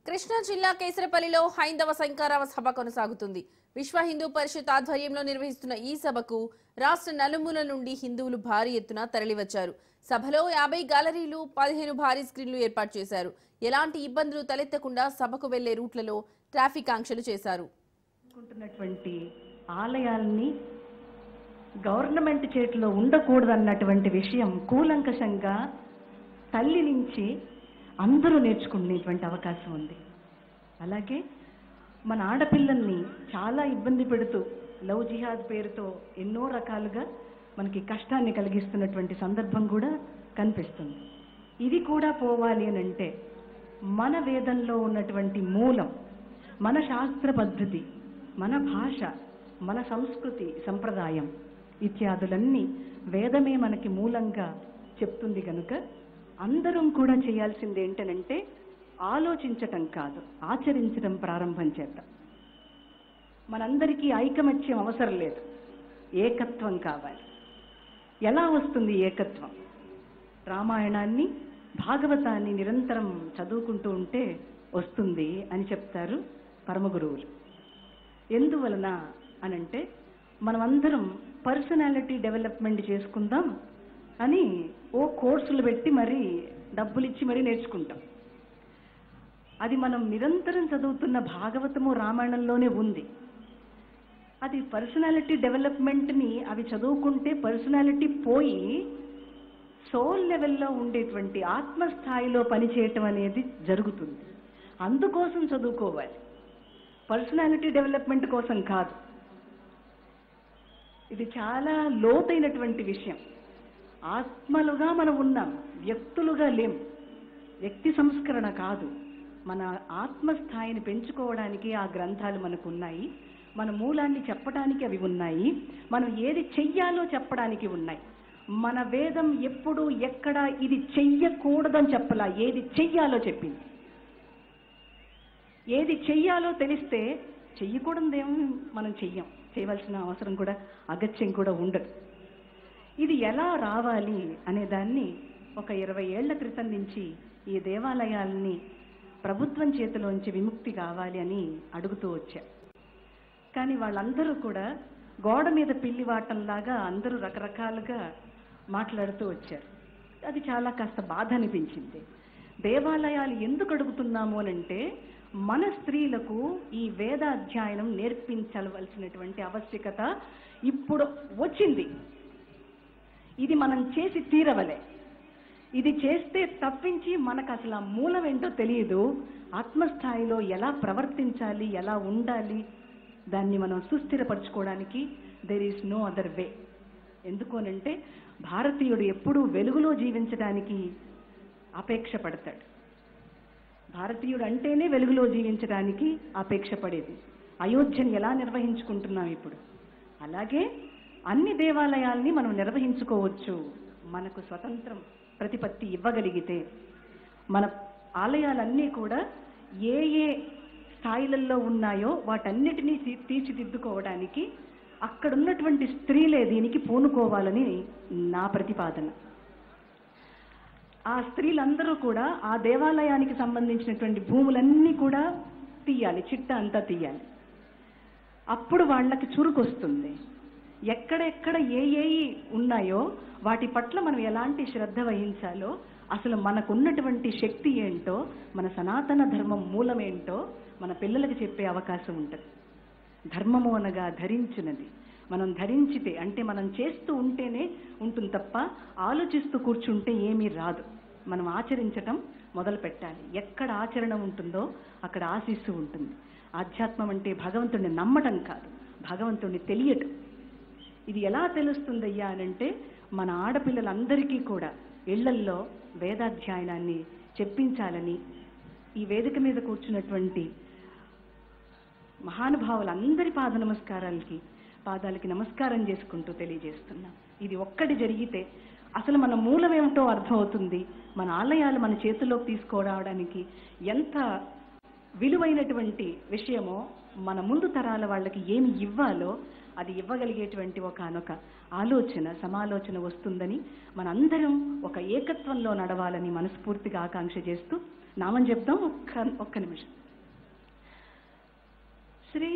కృష్ణా జిల్లా కేసరపల్లిలో హైందవ శంకరావ సభ కొనసాగుతుంది. విశ్వ హిందూ పరిషత్ ఆధ్వర్యంలో నిర్వహిస్తున్న ఈ సభకు రాష్ట్ర నలుమూల నుండి హిందువులు భారీ ఎత్తున తరలివచ్చారు. సభలో 50 గ్యాలరీలు, 15 భారీ స్క్రీన్లు ఏర్పాటు చేశారు. ఎలాంటి ఇబ్బందులు తలెత్తకుండా సభకు వెళ్లే రూట్లలో ట్రాఫిక్ ఆంక్షలు చేశారు. ఆలయాల్ని గవర్నమెంట్ చేతిలో ఉండకూడదన్నటువంటి విషయం కూలంకషంగా తల్లి నుంచి అందరూ నేర్చుకునేటువంటి అవకాశం ఉంది. అలాగే మన ఆడపిల్లల్ని చాలా ఇబ్బంది పెడుతూ లవ్ జిహాద్ పేరుతో ఎన్నో రకాలుగా మనకి కష్టాన్ని కలిగిస్తున్నటువంటి సందర్భం కూడా కనిపిస్తుంది. ఇది కూడా పోవాలి అని అంటే మన వేదంలో ఉన్నటువంటి మూలం, మన శాస్త్ర పద్ధతి, మన భాష, మన సంస్కృతి, సంప్రదాయం ఇత్యాదులన్నీ వేదమే మనకి మూలంగా చెప్తుంది కనుక అందరం కూడా చేయాల్సింది ఏంటనంటే ఆలోచించటం కాదు, ఆచరించడం ప్రారంభం చేద్దాం. మనందరికీ ఐకమత్యం అవసరం లేదు, ఏకత్వం కావాలి. ఎలా వస్తుంది ఏకత్వం? రామాయణాన్ని, భాగవతాన్ని నిరంతరం చదువుకుంటూ ఉంటే వస్తుంది అని చెప్తారు పరమగురువులు. ఎందువలన అనంటే మనమందరం పర్సనాలిటీ డెవలప్మెంట్ చేసుకుందాం అని ఓ కోర్సులు పెట్టి మరీ డబ్బులు ఇచ్చి మరీ నేర్చుకుంటాం. అది మనం నిరంతరం చదువుతున్న భాగవతము, రామాయణంలోనే ఉంది. అది పర్సనాలిటీ డెవలప్మెంట్ని అవి చదువుకుంటే పర్సనాలిటీ పోయి సోల్ లెవెల్లో ఉండేటువంటి ఆత్మస్థాయిలో పనిచేయటం అనేది జరుగుతుంది. అందుకోసం చదువుకోవాలి, పర్సనాలిటీ డెవలప్మెంట్ కోసం కాదు. ఇది చాలా లోతైనటువంటి విషయం. ఆత్మలుగా మనం ఉన్నాం, వ్యక్తులుగా లేం. వ్యక్తి సంస్కరణ కాదు, మన ఆత్మస్థాయిని పెంచుకోవడానికి ఆ గ్రంథాలు మనకు ఉన్నాయి. మన మూలాన్ని చెప్పడానికి అవి ఉన్నాయి. మనం ఏది చెయ్యాలో చెప్పడానికి ఉన్నాయి. మన వేదం ఎప్పుడు ఎక్కడ ఇది చెయ్యకూడదని చెప్పలా, ఏది చెయ్యాలో చెప్పింది. ఏది చెయ్యాలో తెలిస్తే చెయ్యకూడదేమో మనం చెయ్యం, చేయవలసిన అవసరం కూడా అగత్యం కూడా ఉండదు. ఇది ఎలా రావాలి అనే దాన్ని ఒక 20 ఏళ్ల క్రితం నుంచి ఈ దేవాలయాల్ని ప్రభుత్వం చేతిలోంచి విముక్తి కావాలి అని అడుగుతూ వచ్చారు. కానీ వాళ్ళందరూ కూడా గోడ మీద పిల్లివాటంలాగా అందరూ రకరకాలుగా మాట్లాడుతూ వచ్చారు. అది చాలా కాస్త బాధ అనిపించింది. దేవాలయాలు ఎందుకు అడుగుతున్నాము అనంటే మన స్త్రీలకు ఈ వేదాధ్యయనం నేర్పించవలసినటువంటి ఆవశ్యకత ఇప్పుడు వచ్చింది. ఇది మనం చేసి తీరవలే. ఇది చేస్తే తప్పించి మనకు అసలు ఆ మూలం ఏంటో తెలియదు. ఆత్మస్థాయిలో ఎలా ప్రవర్తించాలి, ఎలా ఉండాలి, దాన్ని మనం సుస్థిరపరచుకోవడానికి there is no other way. ఎందుకు అనంటే భారతీయుడు ఎప్పుడూ వెలుగులో జీవించడానికి అపేక్ష పడతాడు. భారతీయుడు అంటేనే వెలుగులో జీవించడానికి అపేక్ష పడేది. అయోధ్యని ఎలా నిర్వహించుకుంటున్నాం ఇప్పుడు, అలాగే అన్ని దేవాలయాల్ని మనం నిర్వహించుకోవచ్చు. మనకు స్వతంత్రం ప్రతిపత్తి ఇవ్వగలిగితే మన ఆలయాలన్నీ కూడా ఏ ఏ స్థాయిలలో ఉన్నాయో వాటన్నిటినీ తీర్చిదిద్దుకోవడానికి అక్కడున్నటువంటి స్త్రీలే దీనికి పూనుకోవాలని నా ప్రతిపాదన. ఆ స్త్రీలందరూ కూడా ఆ దేవాలయానికి సంబంధించినటువంటి భూములన్నీ కూడా తీయాలి, చిట్ట అంతా తీయాలి. అప్పుడు వాళ్ళకి చురుకొస్తుంది. ఎక్కడెక్కడ ఏ ఉన్నాయో వాటి పట్ల మనం ఎలాంటి శ్రద్ధ వహించాలో, అసలు మనకున్నటువంటి శక్తి ఏంటో, మన సనాతన ధర్మం మూలమేంటో మన పిల్లలకి చెప్పే అవకాశం ఉంటుంది. ధర్మము అనగా ధరించినది. మనం ధరించితే అంటే మనం చేస్తూ ఉంటేనే ఉంటుంది తప్ప ఆలోచిస్తూ కూర్చుంటే ఏమీ రాదు. మనం ఆచరించటం మొదలు పెట్టాలి. ఎక్కడ ఆచరణ ఉంటుందో అక్కడ ఆశీస్సు ఉంటుంది. ఆధ్యాత్మం అంటే భగవంతుడిని నమ్మటం కాదు, భగవంతుడిని తెలియటం. ఇది ఎలా తెలుస్తుందయ్యా అనంటే మన ఆడపిల్లలందరికీ కూడా ఇళ్లల్లో వేదాధ్యయనాన్ని చెప్పించాలని ఈ వేదిక మీద కూర్చున్నటువంటి మహానుభావులందరి పాదాలకి నమస్కారం చేసుకుంటూ తెలియజేస్తున్నాం. ఇది ఒక్కటి జరిగితే అసలు మన మూలమేమిటో అర్థమవుతుంది. మన ఆలయాలు మన చేతుల్లోకి తీసుకురావడానికి ఎంత విలువైనటువంటి విషయమో, మన ముందు తరాల వాళ్ళకి ఏమి ఇవ్వాలో అది ఇవ్వగలిగేటువంటి ఒకనొక ఆలోచన, సమాలోచన వస్తుందని మనందరం ఒక ఏకత్వంలో నడవాలని మనస్ఫూర్తిగా ఆకాంక్ష చేస్తూ నామం చెప్దాం ఒక్క నిమిషం. శ్రీ